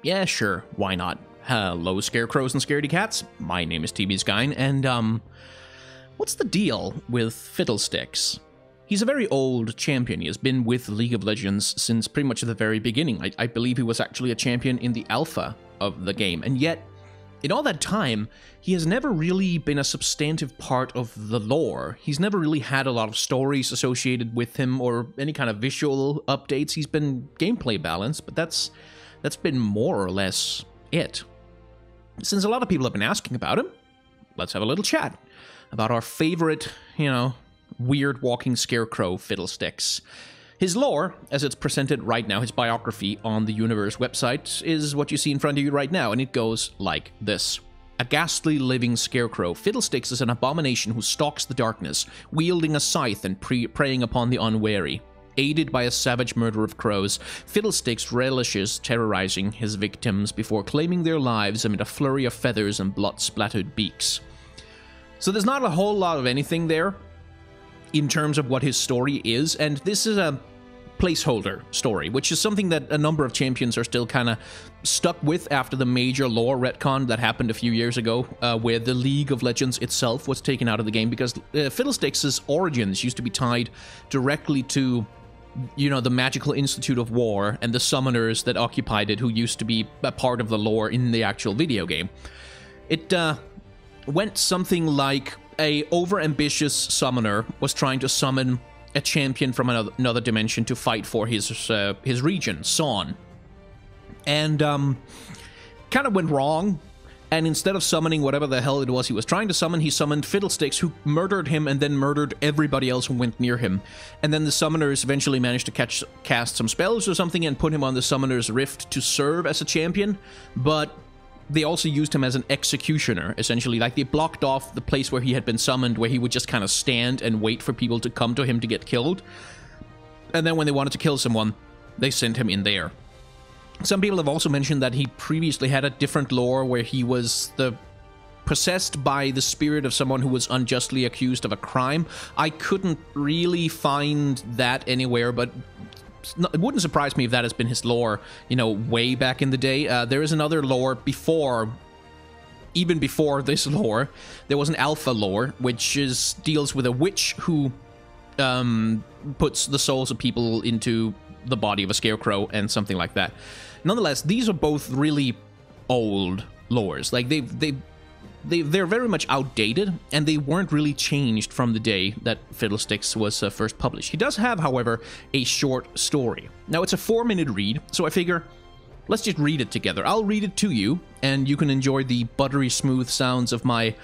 Yeah, sure, why not? Hello, scarecrows and scaredy cats. My name is TBSkyne, and, what's the deal with Fiddlesticks? He's a very old champion. He has been with League of Legends since pretty much the very beginning. I believe he was actually a champion in the alpha of the game, and yet, in all that time, he has never really been a substantive part of the lore. He's never really had a lot of stories associated with him or any kind of visual updates. He's been gameplay balanced, but that's been more or less it. Since a lot of people have been asking about him, let's have a little chat about our favorite, weird walking scarecrow, Fiddlesticks. His lore, as it's presented right now, his biography on the Universe website, is what you see in front of you right now, and it goes like this. A ghastly living scarecrow, Fiddlesticks is an abomination who stalks the darkness, wielding a scythe and preying upon the unwary. Aided by a savage murder of crows, Fiddlesticks relishes terrorizing his victims before claiming their lives amid a flurry of feathers and blood-splattered beaks. So there's not a whole lot of anything there in terms of what his story is, and this is a placeholder story, which is something that a number of champions are still kind of stuck with after the major lore retcon that happened a few years ago, where the League of Legends itself was taken out of the game, because Fiddlesticks' origins used to be tied directly to the Magical Institute of War and the summoners that occupied it, who used to be a part of the lore in the actual video game. It went something like a overambitious summoner was trying to summon a champion from another dimension to fight for his region, Son. And kind of went wrong. And instead of summoning whatever the hell it was he was trying to summon, he summoned Fiddlesticks, who murdered him and then murdered everybody else who went near him. And then the summoners eventually managed to cast some spells or something and put him on the Summoner's Rift to serve as a champion. But they also used him as an executioner, essentially. Like, they blocked off the place where he had been summoned, where he would just kind of stand and wait for people to come to him to get killed. And then when they wanted to kill someone, they sent him in there. Some people have also mentioned that he previously had a different lore where he was possessed by the spirit of someone who was unjustly accused of a crime. I couldn't really find that anywhere, but it wouldn't surprise me if that has been his lore, way back in the day. There is another lore even before this lore. There was an alpha lore, which deals with a witch who puts the souls of people into the body of a scarecrow and something like that. Nonetheless, these are both really old lores. Like, they're very much outdated, and they weren't really changed from the day that Fiddlesticks was first published. He does have, however, a short story. Now, it's a 4-minute read, so I figure, let's just read it together. I'll read it to you, and you can enjoy the buttery smooth sounds of my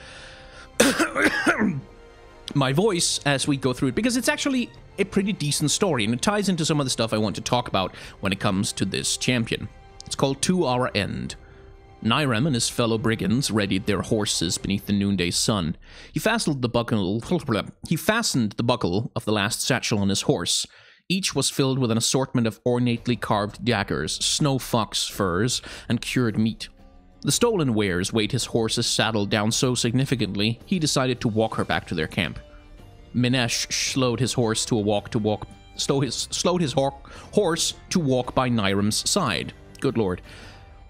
my voice as we go through it, because it's actually a pretty decent story, and it ties into some of the stuff I want to talk about when it comes to this champion. It's called To Our End. Nyrem and his fellow brigands readied their horses beneath the noonday sun. He fastened the buckle of the last satchel on his horse. Each was filled with an assortment of ornately carved daggers, snow fox furs, and cured meat. The stolen wares weighed his horse's saddle down so significantly, he decided to walk her back to their camp. Minesh slowed his horse to walk by Nyrem's side. Good lord.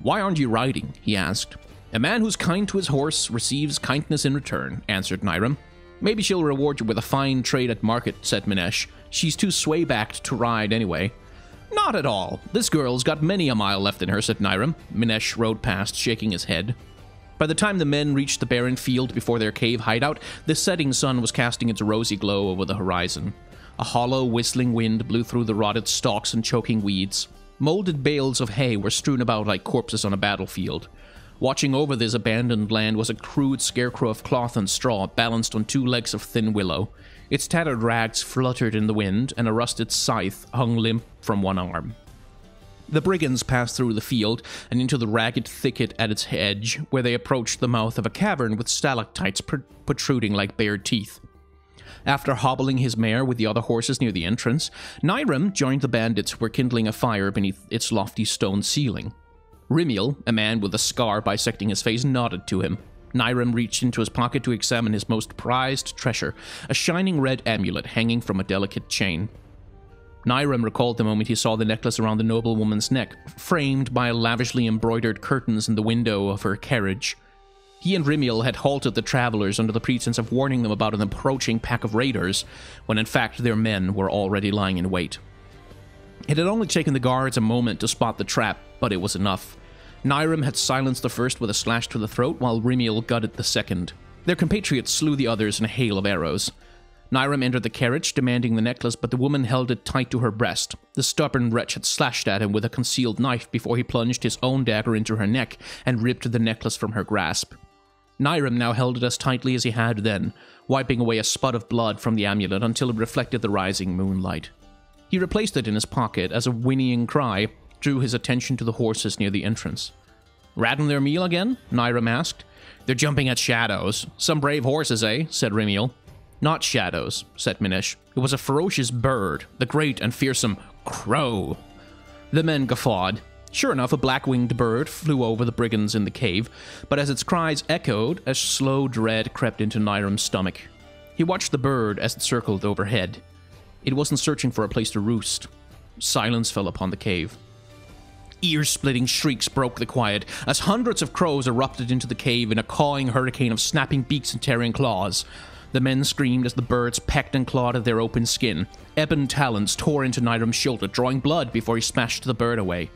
"Why aren't you riding?" he asked. "A man who's kind to his horse receives kindness in return," answered Nyrem. "Maybe she'll reward you with a fine trade at market," said Minesh. "She's too sway-backed to ride anyway." "Not at all. This girl's got many a mile left in her," said Nyrem. Minesh rode past, shaking his head. By the time the men reached the barren field before their cave hideout, the setting sun was casting its rosy glow over the horizon. A hollow, whistling wind blew through the rotted stalks and choking weeds. Molded bales of hay were strewn about like corpses on a battlefield. Watching over this abandoned land was a crude scarecrow of cloth and straw balanced on 2 legs of thin willow. Its tattered rags fluttered in the wind, and a rusted scythe hung limp from one arm. The brigands passed through the field and into the ragged thicket at its edge, where they approached the mouth of a cavern with stalactites protruding like bared teeth. After hobbling his mare with the other horses near the entrance, Nyrem joined the bandits who were kindling a fire beneath its lofty stone ceiling. Rimiel, a man with a scar bisecting his face, nodded to him. Nyrem reached into his pocket to examine his most prized treasure, a shining red amulet hanging from a delicate chain. Nyram recalled the moment he saw the necklace around the noblewoman's neck, framed by lavishly embroidered curtains in the window of her carriage. He and Rimiel had halted the travelers under the pretense of warning them about an approaching pack of raiders, when in fact their men were already lying in wait. It had only taken the guards a moment to spot the trap, but it was enough. Nyram had silenced the first with a slash to the throat, while Rimiel gutted the second. Their compatriots slew the others in a hail of arrows. Nyram entered the carriage, demanding the necklace, but the woman held it tight to her breast. The stubborn wretch had slashed at him with a concealed knife before he plunged his own dagger into her neck and ripped the necklace from her grasp. Nyram now held it as tightly as he had then, wiping away a spot of blood from the amulet until it reflected the rising moonlight. He replaced it in his pocket as a whinnying cry drew his attention to the horses near the entrance. "Ratting their meal again?" Nyram asked. "They're jumping at shadows. Some brave horses, eh?" said Rimiel. "Not shadows," said Minesh. "It was a ferocious bird, the great and fearsome crow." The men guffawed. Sure enough, a black-winged bird flew over the brigands in the cave, but as its cries echoed, a slow dread crept into Nyram's stomach. He watched the bird as it circled overhead. It wasn't searching for a place to roost. Silence fell upon the cave. Ear-splitting shrieks broke the quiet as hundreds of crows erupted into the cave in a cawing hurricane of snapping beaks and tearing claws. The men screamed as the birds pecked and clawed at their open skin. Ebon talons tore into Nyram's shoulder, drawing blood before he smashed the bird away.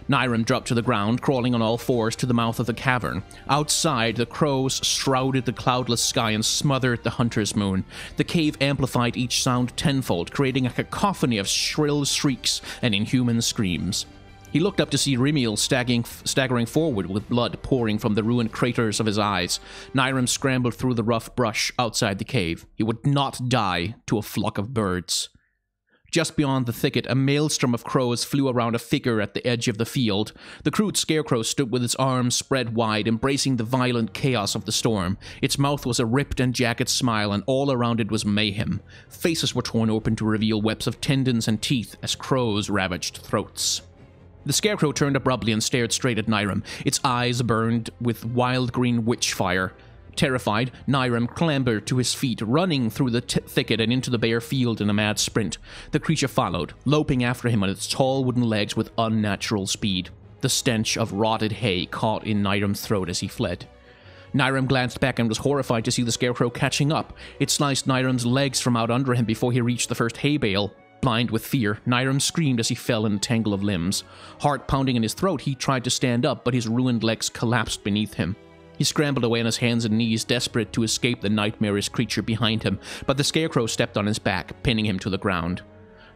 Nyram dropped to the ground, crawling on all fours to the mouth of the cavern. Outside, the crows shrouded the cloudless sky and smothered the hunter's moon. The cave amplified each sound tenfold, creating a cacophony of shrill shrieks and inhuman screams. He looked up to see Rimiel staggering forward with blood pouring from the ruined craters of his eyes. Nyram scrambled through the rough brush outside the cave. He would not die to a flock of birds. Just beyond the thicket, a maelstrom of crows flew around a figure at the edge of the field. The crude scarecrow stood with its arms spread wide, embracing the violent chaos of the storm. Its mouth was a ripped and jagged smile, and all around it was mayhem. Faces were torn open to reveal webs of tendons and teeth as crows ravaged throats. The scarecrow turned abruptly and stared straight at Nyram. Its eyes burned with wild green witch fire. Terrified, Nyram clambered to his feet, running through the thicket and into the bare field in a mad sprint. The creature followed, loping after him on its tall wooden legs with unnatural speed. The stench of rotted hay caught in Nyram's throat as he fled. Nyram glanced back and was horrified to see the scarecrow catching up. It sliced Nyram's legs from out under him before he reached the first hay bale. Blind with fear, Nyram screamed as he fell in a tangle of limbs. Heart pounding in his throat, he tried to stand up, but his ruined legs collapsed beneath him. He scrambled away on his hands and knees, desperate to escape the nightmarish creature behind him, but the scarecrow stepped on his back, pinning him to the ground.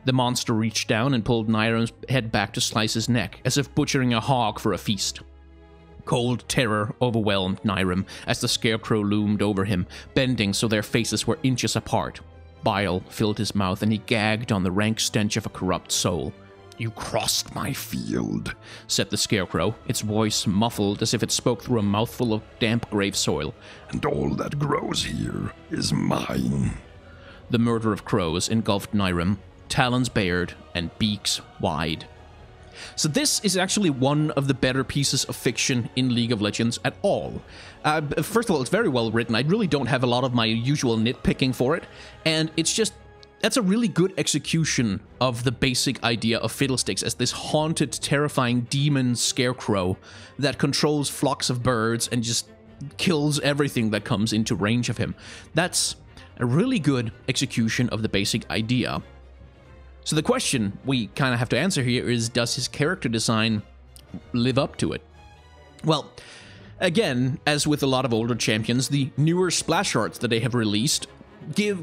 The monster reached down and pulled Nyram's head back to slice his neck, as if butchering a hog for a feast. Cold terror overwhelmed Nyram as the scarecrow loomed over him, bending so their faces were inches apart. Bile filled his mouth, and he gagged on the rank stench of a corrupt soul. "You crossed my field," said the scarecrow, its voice muffled as if it spoke through a mouthful of damp grave soil. "And all that grows here is mine." The murder of crows engulfed Nyram, talons bared and beaks wide. So this is actually one of the better pieces of fiction in League of Legends at all. First of all, it's very well written. I really don't have a lot of my usual nitpicking for it, and it's just... that's a really good execution of the basic idea of Fiddlesticks as this haunted, terrifying demon scarecrow that controls flocks of birds and just kills everything that comes into range of him. That's a really good execution of the basic idea. So the question we kind of have to answer here is, does his character design live up to it? Well, again, as with a lot of older champions, the newer splash arts that they have released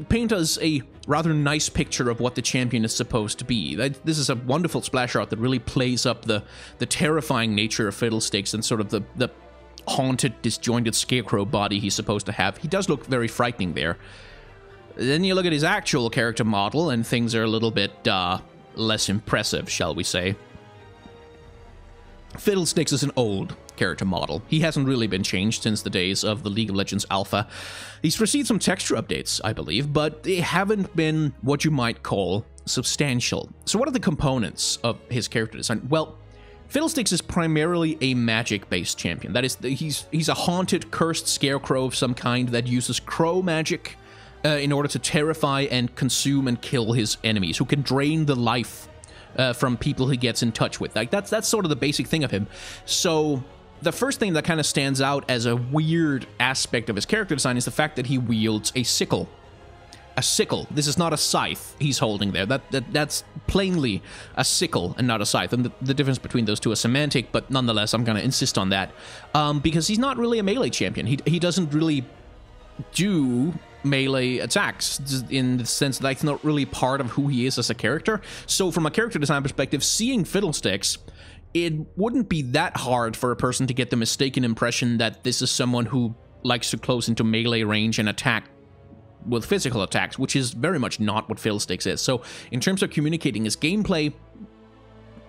paint us a rather nice picture of what the champion is supposed to be. This is a wonderful splash art that really plays up the terrifying nature of Fiddlesticks and sort of the haunted, disjointed scarecrow body he's supposed to have. He does look very frightening there. Then you look at his actual character model, and things are a little bit less impressive, shall we say. Fiddlesticks is an old character model. He hasn't really been changed since the days of the League of Legends Alpha. He's received some texture updates, I believe, but they haven't been what you might call substantial. So what are the components of his character design? Well, Fiddlesticks is primarily a magic-based champion. That is, he's a haunted, cursed scarecrow of some kind that uses crow magic in order to terrify and consume and kill his enemies, who can drain the life from people he gets in touch with. Like, that's sort of the basic thing of him. So the first thing that kind of stands out as a weird aspect of his character design is the fact that he wields a sickle. A sickle. This is not a scythe he's holding there. That's plainly a sickle and not a scythe. And the difference between those two is semantic, but nonetheless, I'm going to insist on that. Because he's not really a melee champion. He doesn't really do melee attacks, in the sense that it's not really part of who he is as a character. So from a character design perspective, seeing Fiddlesticks, it wouldn't be that hard for a person to get the mistaken impression that this is someone who likes to close into melee range and attack with physical attacks, which is very much not what Fiddlesticks is. So in terms of communicating his gameplay,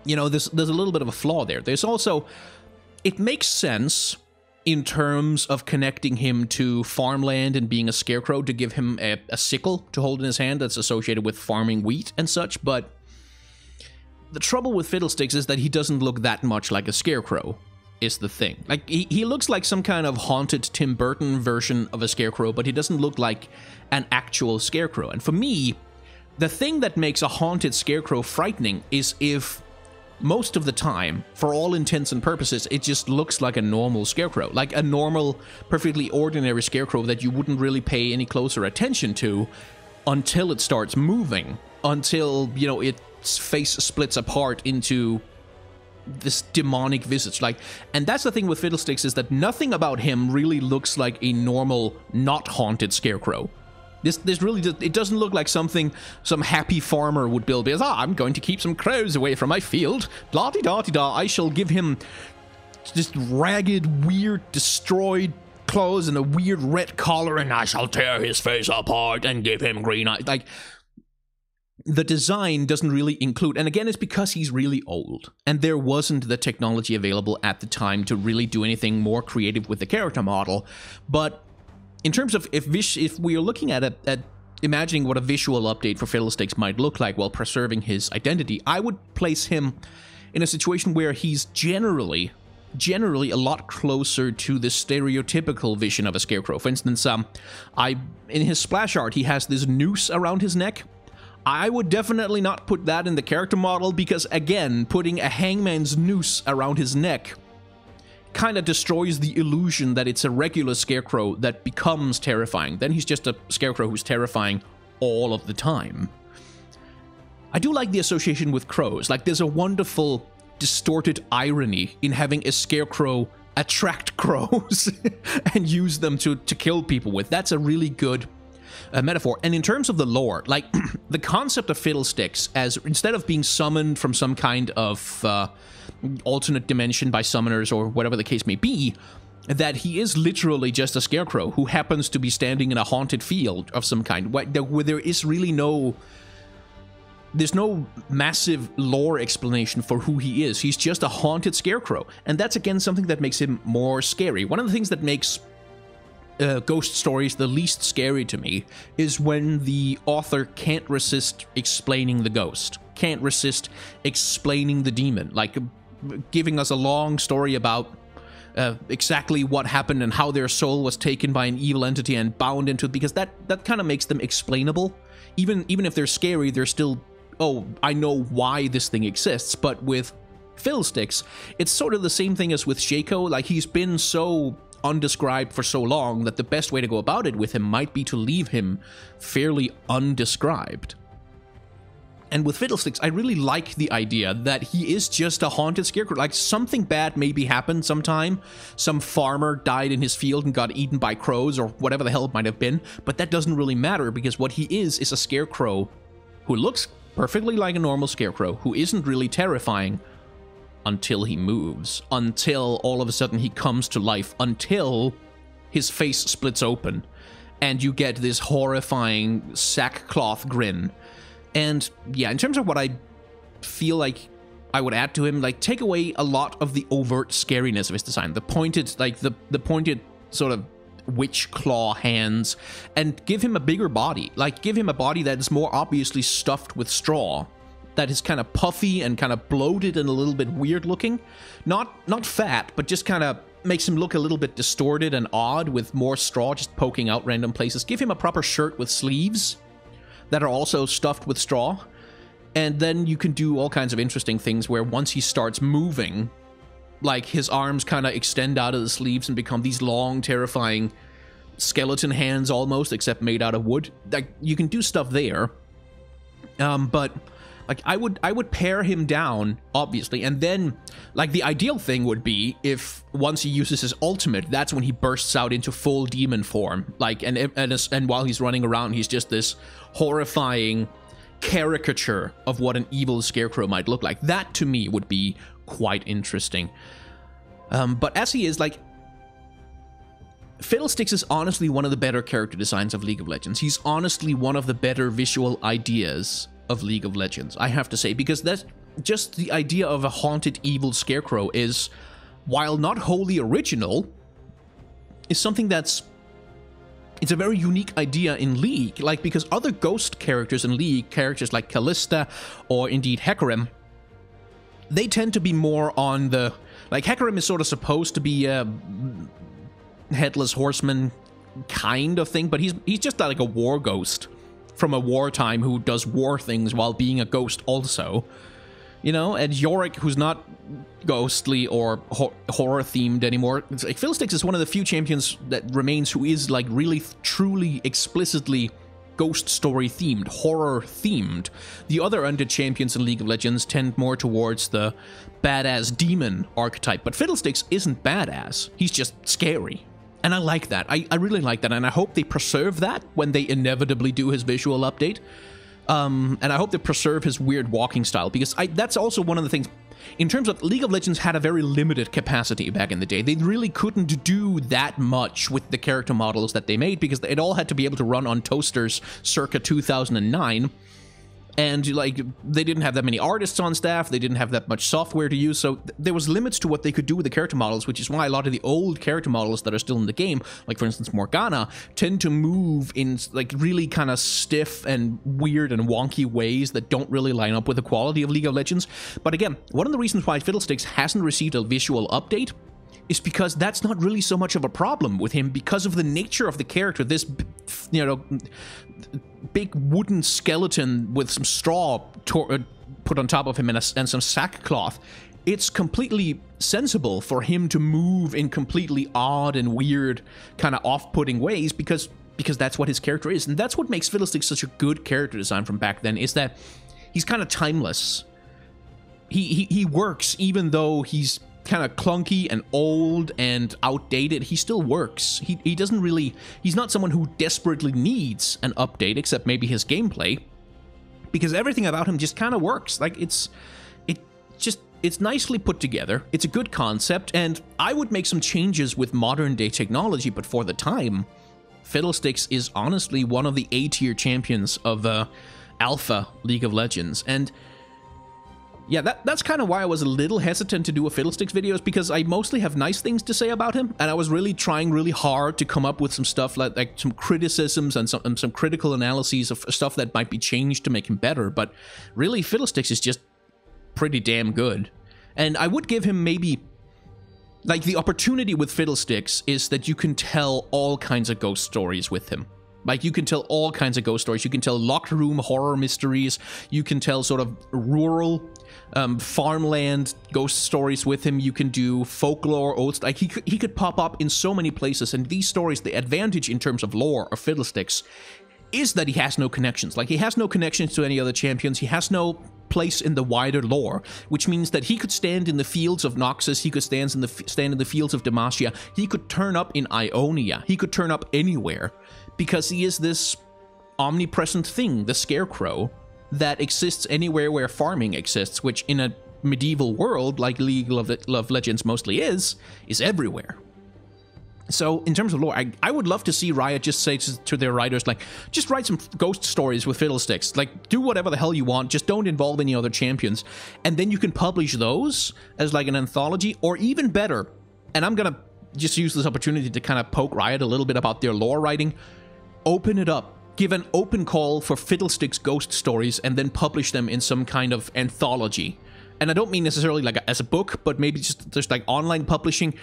you know, there's a little bit of a flaw there. There's also, it makes sense in terms of connecting him to farmland and being a scarecrow, to give him a sickle to hold in his hand that's associated with farming wheat and such, but the trouble with Fiddlesticks is that he doesn't look that much like a scarecrow, is the thing. Like, he looks like some kind of haunted Tim Burton version of a scarecrow, but he doesn't look like an actual scarecrow. And for me, the thing that makes a haunted scarecrow frightening is if most of the time, for all intents and purposes, it just looks like a normal scarecrow. Like a normal, perfectly ordinary scarecrow that you wouldn't really pay any closer attention to until it starts moving. Until, you know, its face splits apart into this demonic visage. Like, and that's the thing with Fiddlesticks, is that nothing about him really looks like a normal, not haunted scarecrow. This really, it doesn't look like something some happy farmer would build, because, I'm going to keep some crows away from my field, blah-de-da-de-da, I shall give him just ragged, weird, destroyed clothes and a weird red collar, and I shall tear his face apart and give him green eyes. Like, the design doesn't really include, and again, it's because he's really old, and there wasn't the technology available at the time to really do anything more creative with the character model. But in terms of if we are looking at imagining what a visual update for Fiddlesticks might look like while preserving his identity, I would place him in a situation where he's generally a lot closer to the stereotypical vision of a scarecrow. For instance, in his splash art, he has this noose around his neck. I would definitely not put that in the character model, because, again, putting a hangman's noose around his neck kind of destroys the illusion that it's a regular scarecrow that becomes terrifying. Then he's just a scarecrow who's terrifying all of the time. I do like the association with crows. Like, there's a wonderful distorted irony in having a scarecrow attract crows and use them to kill people with. That's a really good metaphor. And in terms of the lore, like, the concept of Fiddlesticks, as instead of being summoned from some kind of alternate dimension by summoners or whatever the case may be, that he is literally just a scarecrow who happens to be standing in a haunted field of some kind, where there is really there's no massive lore explanation for who he is. He's just a haunted scarecrow. And that's, again, something that makes him more scary. One of the things that makes ghost stories the least scary to me is when the author can't resist explaining the ghost, can't resist explaining the demon, like giving us a long story about exactly what happened and how their soul was taken by an evil entity and bound into it, because that kind of makes them explainable. Even if they're scary, they're still, oh, I know why this thing exists. But with Fiddlesticks, it's sort of the same thing as with Shaco. Like, he's been so undescribed for so long that the best way to go about it with him might be to leave him fairly undescribed. And with Fiddlesticks, I really like the idea that he is just a haunted scarecrow. Like, something bad maybe happened sometime. Some farmer died in his field and got eaten by crows or whatever the hell it might have been. But that doesn't really matter, because what he is a scarecrow who looks perfectly like a normal scarecrow, who isn't really terrifying until he moves, until all of a sudden he comes to life, until his face splits open and you get this horrifying sackcloth grin. And yeah, in terms of what I feel like I would add to him, like, take away a lot of the overt scariness of his design, the pointed, like the pointed sort of witch claw hands, and give him a bigger body. Like, give him a body that is more obviously stuffed with straw, that is kind of puffy and kind of bloated and a little bit weird looking. Not fat, but just kind of makes him look a little bit distorted and odd with more straw just poking out random places. Give him a proper shirt with sleeves that are also stuffed with straw. And then you can do all kinds of interesting things where once he starts moving, like his arms kind of extend out of the sleeves and become these long, terrifying skeleton hands almost, except made out of wood. Like, you can do stuff there. But like I would pare him down, obviously, and then like the ideal thing would be if once he uses his ultimate, that's when he bursts out into full demon form. Like and while he's running around, he's just this horrifying caricature of what an evil scarecrow might look like. That to me would be quite interesting. But as he is, like, Fiddlesticks is honestly one of the better character designs of League of Legends. He's honestly one of the better visual ideas of League of Legends, I have to say, because that's just the idea of a haunted evil scarecrow is, while not wholly original, is something it's a very unique idea in League, like, because other ghost characters in League, characters like Callista or indeed Hecarim, they tend to be more on the, like, Hecarim is sort of supposed to be a headless horseman kind of thing, but he's just like a war ghost from a wartime who does war things while being a ghost also, you know. And Yorick, who's not ghostly or horror themed anymore. It's like Fiddlesticks is one of the few champions that remains who is like really truly explicitly ghost story themed, horror themed. The other undead champions in League of Legends tend more towards the badass demon archetype, but Fiddlesticks isn't badass, he's just scary. And I like that. I really like that, and I hope they preserve that when they inevitably do his visual update. And I hope they preserve his weird walking style, because that's also one of the things. In terms of League of Legends had a very limited capacity back in the day. They really couldn't do that much with the character models that they made, because it all had to be able to run on toasters circa 2009. And, like, they didn't have that many artists on staff, they didn't have that much software to use, so there was limits to what they could do with the character models, which is why a lot of the old character models that are still in the game, like, for instance, Morgana, tend to move in, like, really kind of stiff and weird and wonky ways that don't really line up with the quality of League of Legends. But again, one of the reasons why Fiddlesticks hasn't received a visual update is because that's not really so much of a problem with him, because of the nature of the character. This, you know, big wooden skeleton with some straw put on top of him and some sackcloth. It's completely sensible for him to move in completely odd and weird, kind of off-putting ways, because that's what his character is. And that's what makes Fiddlesticks such a good character design from back then, is that he's kind of timeless. He works even though he's kind of clunky and old and outdated. He still works. He doesn't really, he's not someone who desperately needs an update, except maybe his gameplay, because everything about him just kind of works. Like, it's nicely put together. It's a good concept, and I would make some changes with modern day technology, but for the time, Fiddlesticks is honestly one of the A-tier champions of Alpha League of Legends. And yeah, that's kind of why I was a little hesitant to do a Fiddlesticks videos, because I mostly have nice things to say about him, and I was really trying really hard to come up with some stuff like some criticisms and some critical analyses of stuff that might be changed to make him better. But really, Fiddlesticks is just pretty damn good. And I would give him maybe, like, the opportunity with Fiddlesticks is that you can tell all kinds of ghost stories with him. Like, you can tell all kinds of ghost stories. You can tell locked room horror mysteries. You can tell sort of rural, farmland ghost stories with him. You can do folklore oaths. Like, he could pop up in so many places. And these stories, the advantage in terms of lore of Fiddlesticks is that he has no connections. Like, he has no connections to any other champions. He has no place in the wider lore, which means that he could stand in the fields of Noxus, he could stand in the fields of Demacia, he could turn up in Ionia, he could turn up anywhere, because he is this omnipresent thing, the scarecrow, that exists anywhere where farming exists, which in a medieval world, like League of Legends mostly is everywhere. So, in terms of lore, I would love to see Riot just say to their writers, like, just write some ghost stories with Fiddlesticks. Like, do whatever the hell you want, just don't involve any other champions. And then you can publish those as, like, an anthology, or even better, and I'm gonna just use this opportunity to kind of poke Riot a little bit about their lore writing. Open it up. Give an open call for Fiddlesticks ghost stories, and then publish them in some kind of anthology. And I don't mean necessarily, like, as a book, but maybe just like online publishing.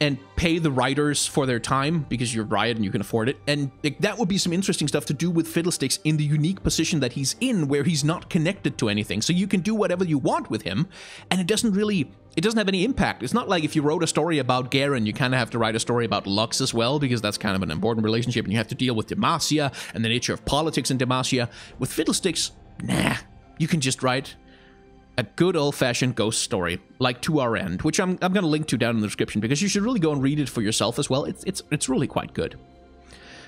and pay the writers for their time because you're Riot and you can afford it. And that would be some interesting stuff to do with Fiddlesticks in the unique position that he's in, where he's not connected to anything. So you can do whatever you want with him, and it doesn't have any impact. It's not like if you wrote a story about Garen, you kind of have to write a story about Lux as well, because that's kind of an important relationship, and you have to deal with Demacia and the nature of politics in Demacia. With Fiddlesticks, nah, you can just write a good old-fashioned ghost story, like To Our End, which I'm going to link to down in the description, because you should really go and read it for yourself as well. It's really quite good.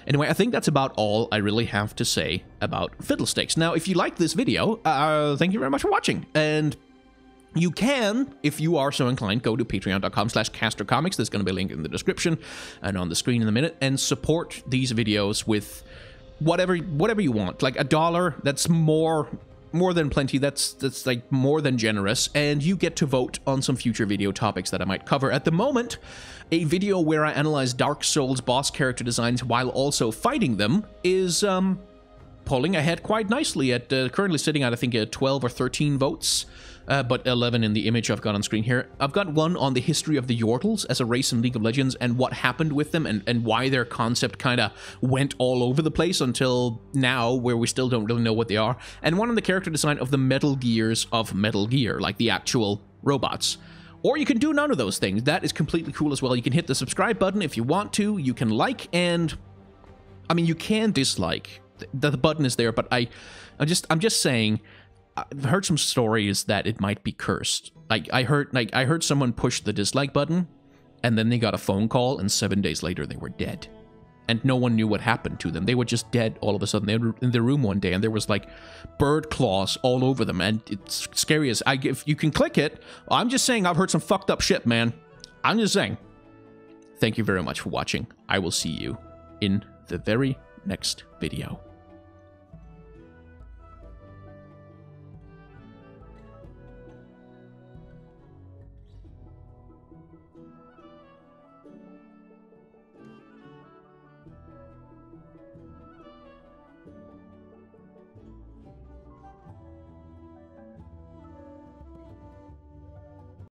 Anyway, I think that's about all I really have to say about Fiddlesticks. Now, if you liked this video, thank you very much for watching, and you can, if you are so inclined, go to patreon.com/castercomics. There's going to be a link in the description and on the screen in a minute, and support these videos with whatever you want. Like $1, that's more than plenty. That's like more than generous, and you get to vote on some future video topics that I might cover. At the moment, a video where I analyze Dark Souls boss character designs while also fighting them is pulling ahead quite nicely at currently sitting at, I think, 12 or 13 votes, but 11 in the image I've got on screen here. I've got one on the history of the Yordles as a race in League of Legends and what happened with them, and why their concept kind of went all over the place until now, where we still don't really know what they are, and one on the character design of the Metal Gears of Metal Gear, like the actual robots. Or you can do none of those things. That is completely cool as well. You can hit the subscribe button if you want to. You can like, and I mean, you can dislike. The button is there, but I'm just saying, I've heard some stories that it might be cursed. I heard someone push the dislike button, and then they got a phone call, and 7 days later they were dead, and no one knew what happened to them. They were just dead all of a sudden. They were in their room one day, and there was like bird claws all over them, and it's scary as if you can click it. I'm just saying, I've heard some fucked up shit, man. I'm just saying. Thank you very much for watching. I will see you in the very next video.